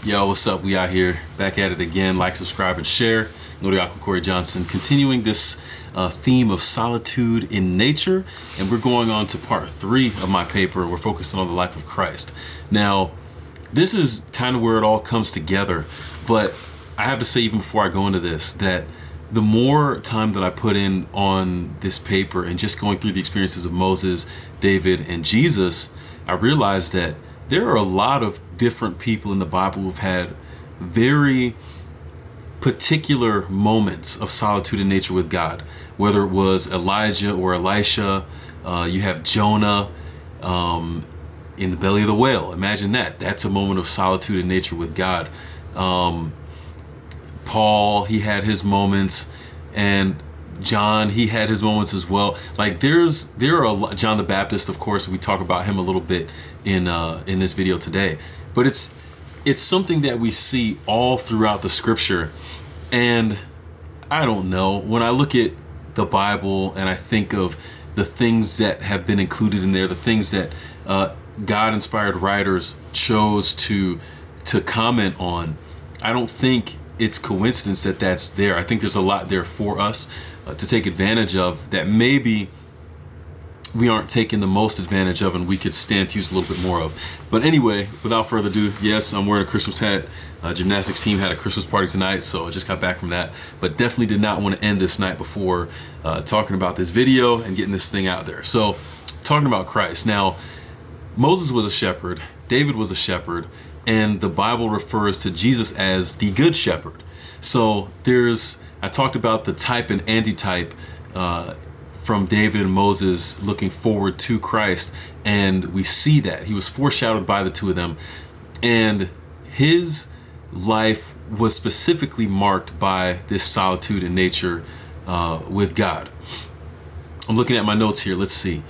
Yo, what's up? We out here back at it again. Like, subscribe, and share. Noriako Corey Johnson, continuing this theme of solitude in nature, and we're going on to part 3 of my paper. We're focusing on the life of Christ. Now, this is kind of where it all comes together, but I have to say, even before I go into this, that the more time that I put in on this paper and just going through the experiences of Moses, David, and Jesus, I realized that there are a lot of different people in the Bible who've had very particular moments of solitude in nature with God. Whether it was Elijah or Elisha, you have Jonah in the belly of the whale. Imagine that. That's a moment of solitude in nature with God. Paul, he had his moments, and John, he had his moments as well. Like there are a lot. John the Baptist, of course, we talk about him a little bit in this video today. But it's something that we see all throughout the scripture. And I don't know, when I look at the Bible and I think of the things that have been included in there, the things that God-inspired writers chose to comment on, I don't think it's coincidence that that's there. I think there's a lot there for us to take advantage of that maybe we aren't taking the most advantage of, and we could stand to use a little bit more of. But anyway, without further ado, yes, I'm wearing a Christmas hat. Gymnastics team had a Christmas party tonight, so I just got back from that. But definitely did not want to end this night before talking about this video and getting this thing out there. So, talking about Christ. Now, Moses was a shepherd, David was a shepherd, and the Bible refers to Jesus as the Good Shepherd. So I talked about the type and antitype from David and Moses looking forward to Christ, and we see that he was foreshadowed by the two of them, and his life was specifically marked by this solitude in nature with God. I'm looking at my notes here. Let's see.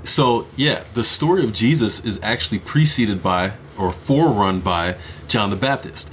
So yeah, the story of Jesus is actually preceded by or forerun by John the Baptist.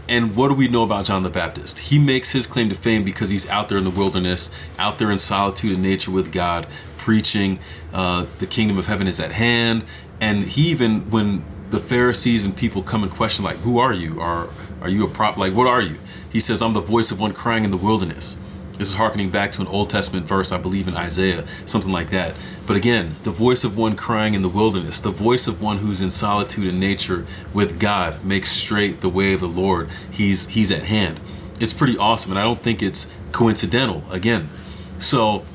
And what do we know about John the Baptist? He makes his claim to fame because he's out there in the wilderness, out there in solitude and nature with God, preaching the kingdom of heaven is at hand. And he even, when the Pharisees and people come and question, like, who are you? Are you a prophet? Like, what are you? He says, I'm the voice of one crying in the wilderness. This is hearkening back to an Old Testament verse, I believe in Isaiah, something like that. But again, the voice of one crying in the wilderness, the voice of one who's in solitude and nature with God, makes straight the way of the Lord. He's at hand. It's pretty awesome, and I don't think it's coincidental, again. So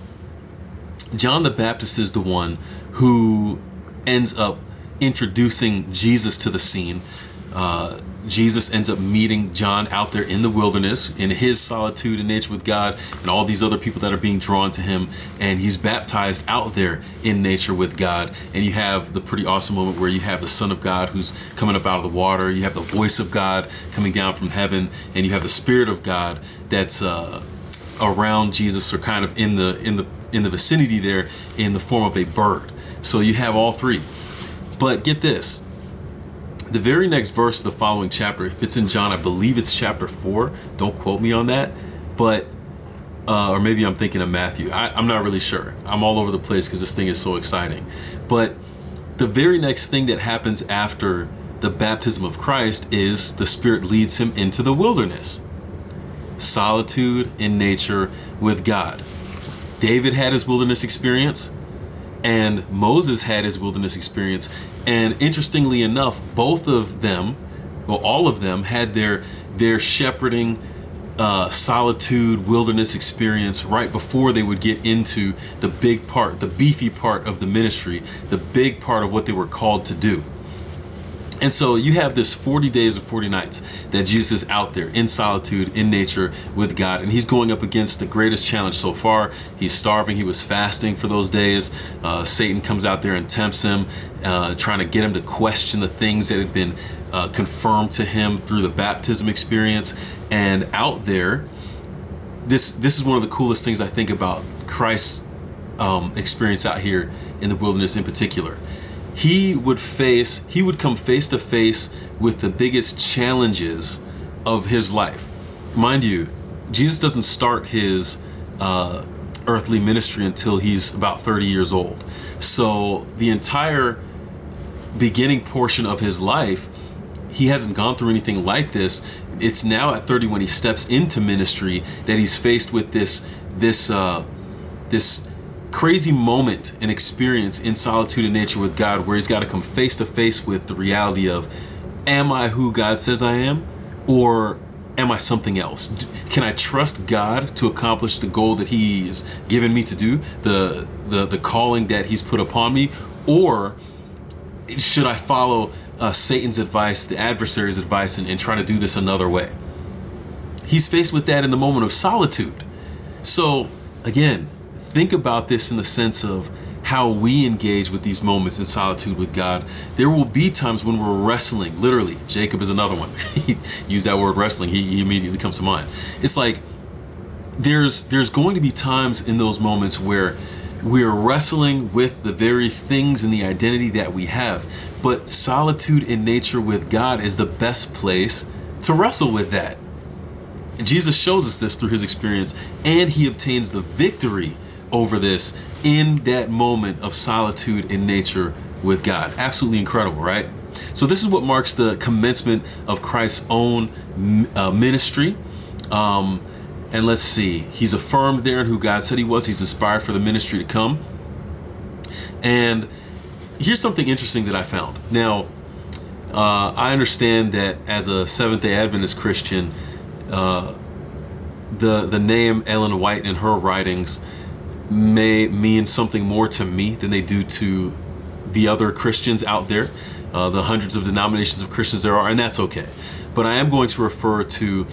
John the Baptist is the one who ends up introducing Jesus to the scene. Jesus ends up meeting John out there in the wilderness in his solitude and nature with God, and all these other people that are being drawn to him, and he's baptized out there in nature with God. And you have the pretty awesome moment where you have the Son of God who's coming up out of the water, you have the voice of God coming down from heaven, and you have the Spirit of God that's around Jesus, or kind of in the vicinity there, in the form of a bird. So you have all three. But get this. The very next verse of the following chapter, if it's in John, I believe it's chapter 4. Don't quote me on that. But, or maybe I'm thinking of Matthew. I'm not really sure. I'm all over the place because this thing is so exciting. But the very next thing that happens after the baptism of Christ is the Spirit leads him into the wilderness. Solitude in nature with God. David had his wilderness experience, and Moses had his wilderness experience. And interestingly enough, both of them, well, all of them had their shepherding, solitude, wilderness experience right before they would get into the big part, the beefy part of the ministry, the big part of what they were called to do. And so you have this 40 days and 40 nights that Jesus is out there in solitude, in nature with God. And he's going up against the greatest challenge so far. He's starving. He was fasting for those days. Satan comes out there and tempts him, trying to get him to question the things that had been confirmed to him through the baptism experience. And out there, this is one of the coolest things I think about Christ's experience out here in the wilderness in particular. He would come face to face with the biggest challenges of his life. Mind you, Jesus doesn't start his earthly ministry until he's about 30 years old. So the entire beginning portion of his life he hasn't gone through anything like this. It's now at 30 when he steps into ministry that he's faced with this crazy moment and experience in solitude and nature with God, where he's got to come face to face with the reality of, am I who God says I am, or am I something else? Can I trust God to accomplish the goal that he has given me to do, the calling that he's put upon me, or should I follow Satan's advice, the adversary's advice, and try to do this another way? He's faced with that in the moment of solitude. So again, think about this in the sense of how we engage with these moments in solitude with God. There will be times when we're wrestling, literally. Jacob is another one. He used that word wrestling. He immediately comes to mind. It's like there's going to be times in those moments where we're wrestling with the very things and the identity that we have. But solitude in nature with God is the best place to wrestle with that. And Jesus shows us this through his experience, and he obtains the victory over this in that moment of solitude in nature with God. Absolutely incredible, right? So this is what marks the commencement of Christ's own ministry. And let's see, he's affirmed there in who God said he was. He's inspired for the ministry to come. And here's something interesting that I found. Now, I understand that as a Seventh-day Adventist Christian, the name Ellen White in her writings may mean something more to me than they do to the other Christians out there, the hundreds of denominations of Christians there are, and that's okay. But I am going to refer to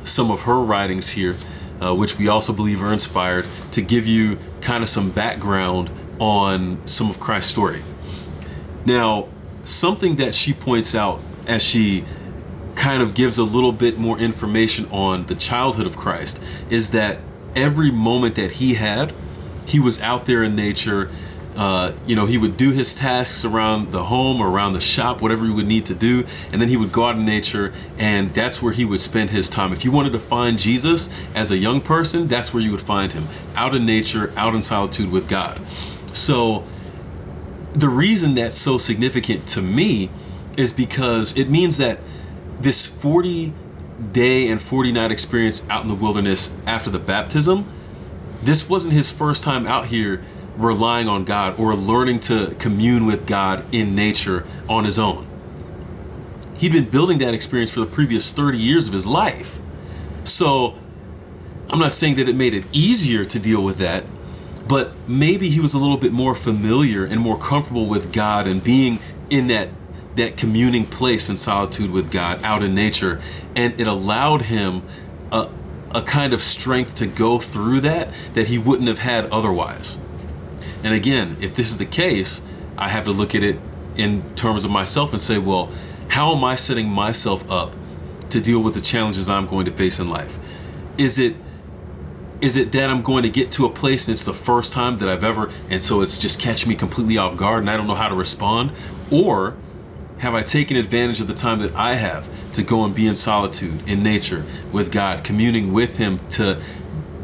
some of her writings here, which we also believe are inspired, to give you kind of some background on some of Christ's story. Now, something that she points out as she kind of gives a little bit more information on the childhood of Christ is that every moment that he had, he was out there in nature. He would do his tasks around the home or around the shop, whatever he would need to do, and then he would go out in nature, and that's where he would spend his time. If you wanted to find Jesus as a young person, that's where you would find him, out in nature, out in solitude with God. So the reason that's so significant to me is because it means that this 40-day and 40-night experience out in the wilderness after the baptism, this wasn't his first time out here relying on God or learning to commune with God in nature on his own. He'd been building that experience for the previous 30 years of his life. So I'm not saying that it made it easier to deal with that, but maybe he was a little bit more familiar and more comfortable with God and being in that communing place in solitude with God out in nature, and it allowed him a kind of strength to go through that he wouldn't have had otherwise. And again, if this is the case, I have to look at it in terms of myself and say, well, how am I setting myself up to deal with the challenges I'm going to face in life? Is it that I'm going to get to a place and it's the first time that I've ever, and so it's just catching me completely off guard and I don't know how to respond? Or have I taken advantage of the time that I have to go and be in solitude, in nature, with God, communing with him to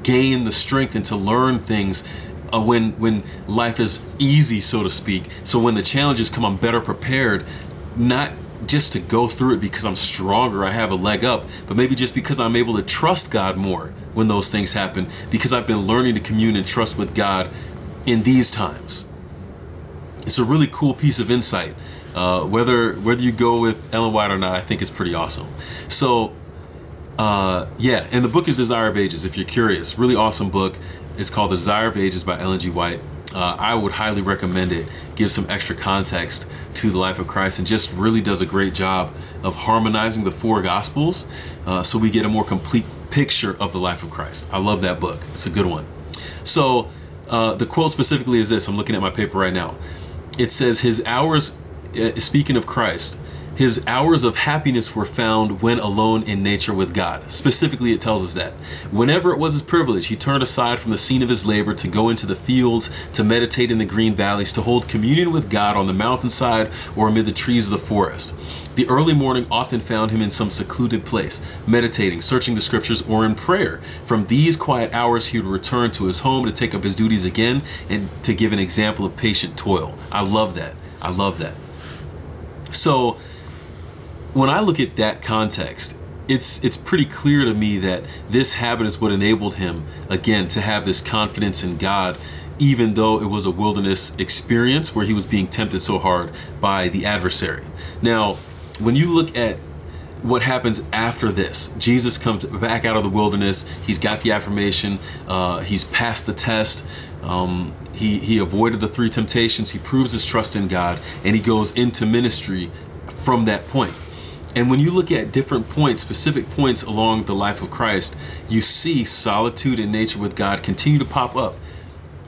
gain the strength and to learn things when life is easy, so to speak. So when the challenges come, I'm better prepared, not just to go through it because I'm stronger, I have a leg up, but maybe just because I'm able to trust God more when those things happen, because I've been learning to commune and trust with God in these times. It's a really cool piece of insight. Whether you go with Ellen White or not, I think it's pretty awesome. So, and the book is Desire of Ages, if you're curious. Really awesome book. It's called The Desire of Ages by Ellen G. White. I would highly recommend it. Gives some extra context to the life of Christ and just really does a great job of harmonizing the four Gospels so we get a more complete picture of the life of Christ. I love that book. It's a good one. So the quote specifically is this. I'm looking at my paper right now. It says, his hours, speaking of Christ, his hours of happiness were found when alone in nature with God. Specifically, it tells us that. Whenever it was his privilege, he turned aside from the scene of his labor to go into the fields, to meditate in the green valleys, to hold communion with God on the mountainside or amid the trees of the forest. The early morning often found him in some secluded place, meditating, searching the scriptures, or in prayer. From these quiet hours, he would return to his home to take up his duties again and to give an example of patient toil. I love that. I love that. So, when I look at that context, it's pretty clear to me that this habit is what enabled him, again, to have this confidence in God, even though it was a wilderness experience where he was being tempted so hard by the adversary. Now, when you look at what happens after this, Jesus comes back out of the wilderness. He's got the affirmation. He's passed the test. He avoided the 3 temptations. He proves his trust in God, and he goes into ministry from that point. And when you look at different points, specific points along the life of Christ, you see solitude and nature with God continue to pop up.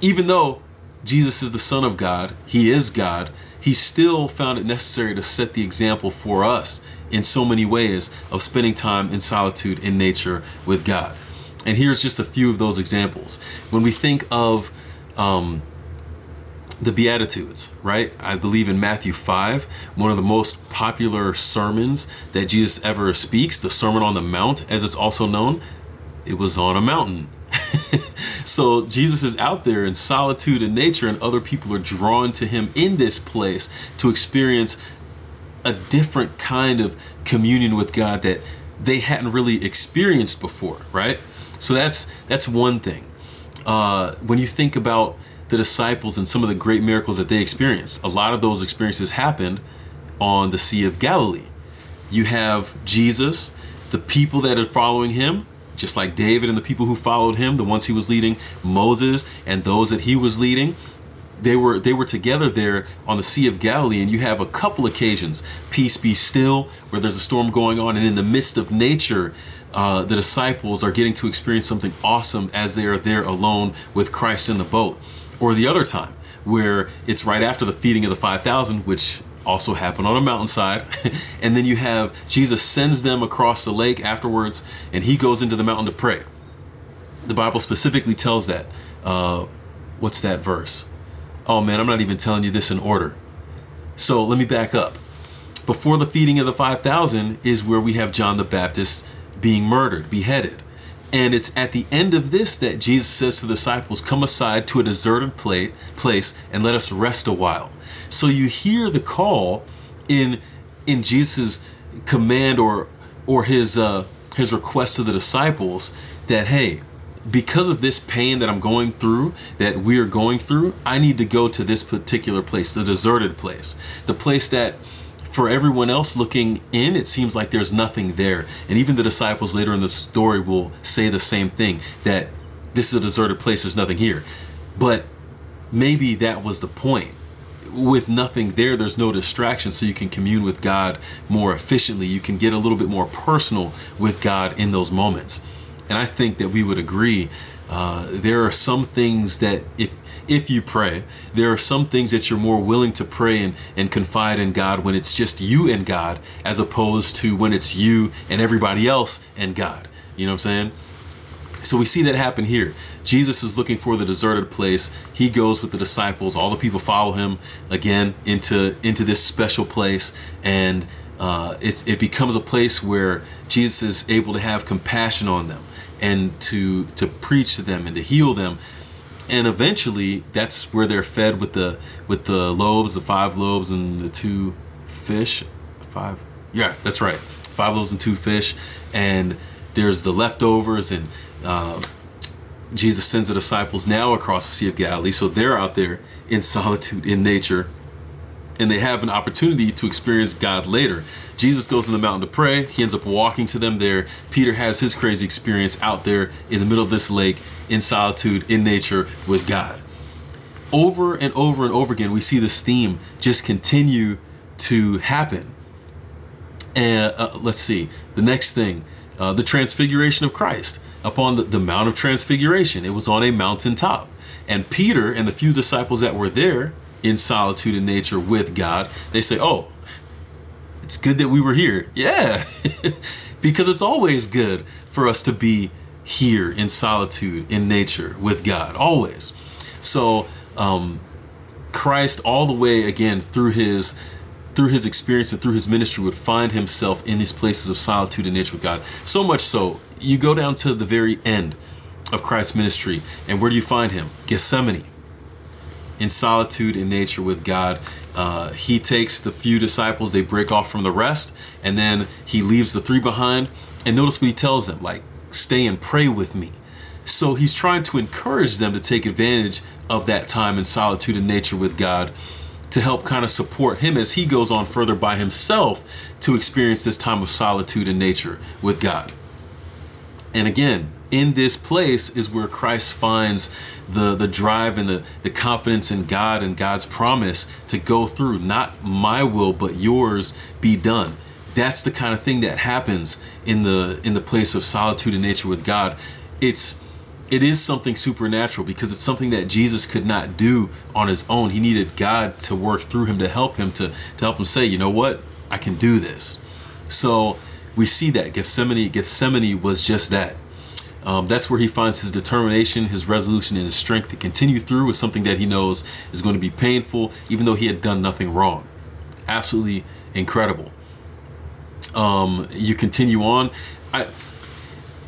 Even though Jesus is the Son of God, he is God, he still found it necessary to set the example for us in so many ways of spending time in solitude in nature with God. And here's just a few of those examples. When we think of the Beatitudes, right? I believe in Matthew 5, one of the most popular sermons that Jesus ever speaks, the Sermon on the Mount, as it's also known, it was on a mountain. So Jesus is out there in solitude and nature, and other people are drawn to him in this place to experience a different kind of communion with God that they hadn't really experienced before, right? So that's one thing. When you think about the disciples and some of the great miracles that they experienced, a lot of those experiences happened on the Sea of Galilee. You have Jesus, the people that are following him, just like David and the people who followed him, the ones he was leading, Moses and those that he was leading, they were together there on the Sea of Galilee. And you have a couple occasions, peace be still, where there's a storm going on, and in the midst of nature, the disciples are getting to experience something awesome as they are there alone with Christ in the boat. Or the other time, where it's right after the feeding of the 5,000, which also happened on a mountainside. And then you have Jesus sends them across the lake afterwards, and he goes into the mountain to pray. The Bible specifically tells that. What's that verse? Oh man, I'm not even telling you this in order. So let me back up. Before the feeding of the 5,000 is where we have John the Baptist being murdered, beheaded. And it's at the end of this that Jesus says to the disciples, come aside to a deserted place and let us rest a while. So you hear the call in Jesus' command or his request to the disciples that, hey, because of this pain that I'm going through, that we're going through, I need to go to this particular place, the deserted place, the place that for everyone else looking in, it seems like there's nothing there. And even the disciples later in the story will say the same thing, that this is a deserted place, there's nothing here. But maybe that was the point. With nothing there, there's no distraction, so you can commune with God more efficiently. You can get a little bit more personal with God in those moments. And I think that we would agree, there are some things that if you pray, there are some things that you're more willing to pray and confide in God when it's just you and God, as opposed to when it's you and everybody else and God. You know what I'm saying? So we see that happen here. Jesus is looking for the deserted place. He goes with the disciples. All the people follow him again into this special place. And it becomes a place where Jesus is able to have compassion on them and to preach to them and to heal them. And eventually that's where they're fed with the loaves, the 5 loaves and the 2 fish. 5? Yeah, that's right. 5 loaves and 2 fish. And there's the leftovers, and Jesus sends the disciples now across the Sea of Galilee. So they're out there in solitude, in nature, and they have an opportunity to experience God later. Jesus goes to the mountain to pray. He ends up walking to them there. Peter has his crazy experience out there in the middle of this lake, in solitude, in nature with God. Over and over and over again, we see this theme just continue to happen. And let's see, the next thing, the transfiguration of Christ upon the Mount of Transfiguration. It was on a mountaintop. And Peter and the few disciples that were there in solitude and nature with God, they say, oh, it's good that we were here. Yeah, because it's always good for us to be here in solitude, in nature with God, always. So Christ, all the way again through his experience and through his ministry, would find himself in these places of solitude and nature with God. So much so, you go down to the very end of Christ's ministry, and where do you find him? Gethsemane. in solitude in nature with God. He takes the few disciples, they break off from the rest, and then he leaves the 3 behind. And notice what he tells them, like, stay and pray with me. So he's trying to encourage them to take advantage of that time in solitude in nature with God to help kind of support him as he goes on further by himself to experience this time of solitude in nature with God. And again, in this place is where Christ finds the drive and the confidence in God and God's promise to go through, not my will, but yours be done. That's the kind of thing that happens in the place of solitude in nature with God. It is something supernatural because it's something that Jesus could not do on his own. He needed God to work through him to help him say, you know what, I can do this. So we see that Gethsemane was just that. That's where he finds his determination, his resolution, and his strength to continue through with something that he knows is going to be painful, even though he had done nothing wrong. Absolutely incredible. You continue on.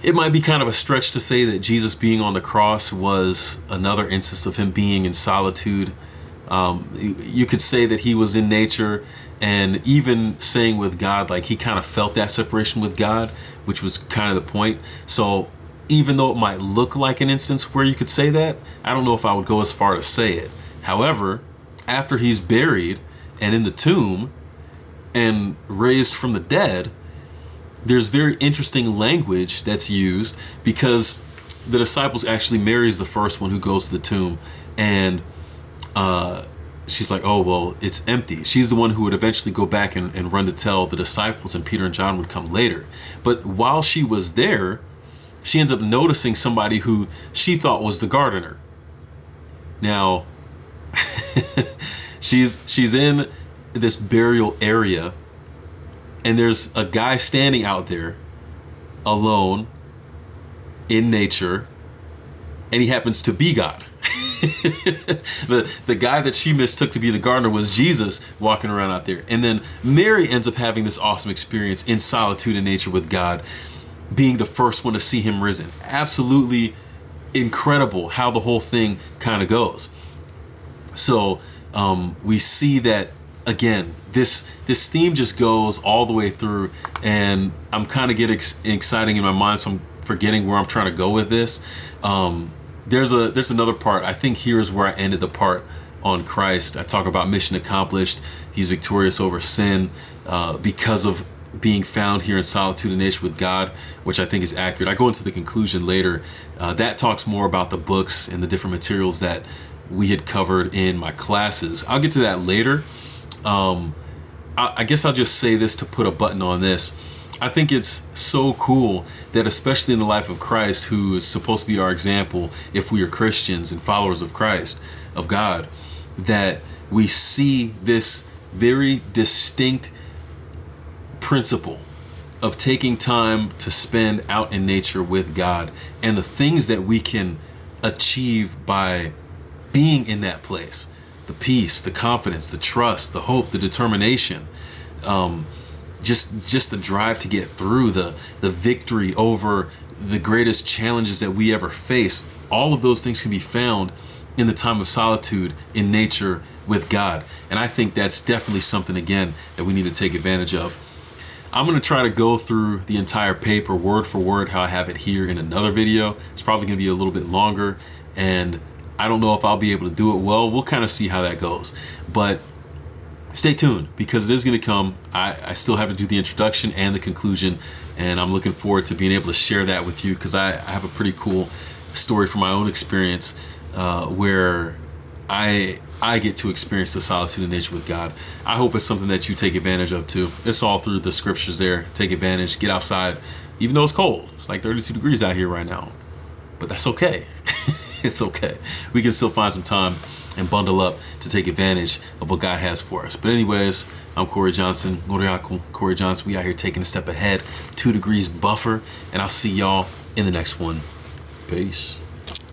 It might be kind of a stretch to say that Jesus being on the cross was another instance of him being in solitude. You could say that he was in nature, and even saying with God, like he kind of felt that separation with God, which was kind of the point. So even though it might look like an instance where you could say that, I don't know if I would go as far to say it. However, after he's buried and in the tomb and raised from the dead, there's very interesting language that's used because the disciples actually Mary's the first one who goes to the tomb, and she's like, oh, well, it's empty. She's the one who would eventually go back and run to tell the disciples, and Peter and John would come later. But while she was there, she ends up noticing somebody who she thought was the gardener. Now, she's in this burial area, and there's a guy standing out there alone in nature, and he happens to be God. The guy that she mistook to be the gardener was Jesus walking around out there. And then Mary ends up having this awesome experience in solitude in nature with God, being the first one to see him risen. Absolutely incredible how the whole thing kind of goes. So we see that, again, this theme just goes all the way through, and I'm kind of getting exciting in my mind, so I'm forgetting where I'm trying to go with this. There's another part. I think here's where I ended the part on Christ. I talk about mission accomplished. He's victorious over sin because of being found here in solitude and nature with God, which I think is accurate. I go into the conclusion later. That talks more about the books and the different materials that we had covered in my classes. I'll get to that later. I guess I'll just say this to put a button on this. I think it's so cool that, especially in the life of Christ, who is supposed to be our example if we are Christians and followers of Christ, of God, that we see this very distinct principle of taking time to spend out in nature with God and the things that we can achieve by being in that place. The peace, the confidence, the trust, the hope, the determination, just the drive to get through, the victory over the greatest challenges that we ever face. All of those things can be found in the time of solitude in nature with God. And I think that's definitely something, again, that we need to take advantage of. I'm going to try to go through the entire paper word for word how I have it here in another video. It's probably going to be a little bit longer, and I don't know if I'll be able to do it well. We'll kind of see how that goes. But stay tuned, because it is going to come. I still have to do the introduction and the conclusion, and I'm looking forward to being able to share that with you, because I have a pretty cool story from my own experience where I get to experience the solitude in nature with God. I hope it's something that you take advantage of too. It's all through the scriptures there. Take advantage, get outside, even though it's cold. It's like 32 degrees out here right now, but that's okay. It's okay. We can still find some time and bundle up to take advantage of what God has for us. But anyways, I'm Corey Johnson. Corey Johnson. We out here taking a step ahead, 2 degrees buffer, and I'll see y'all in the next one. Peace.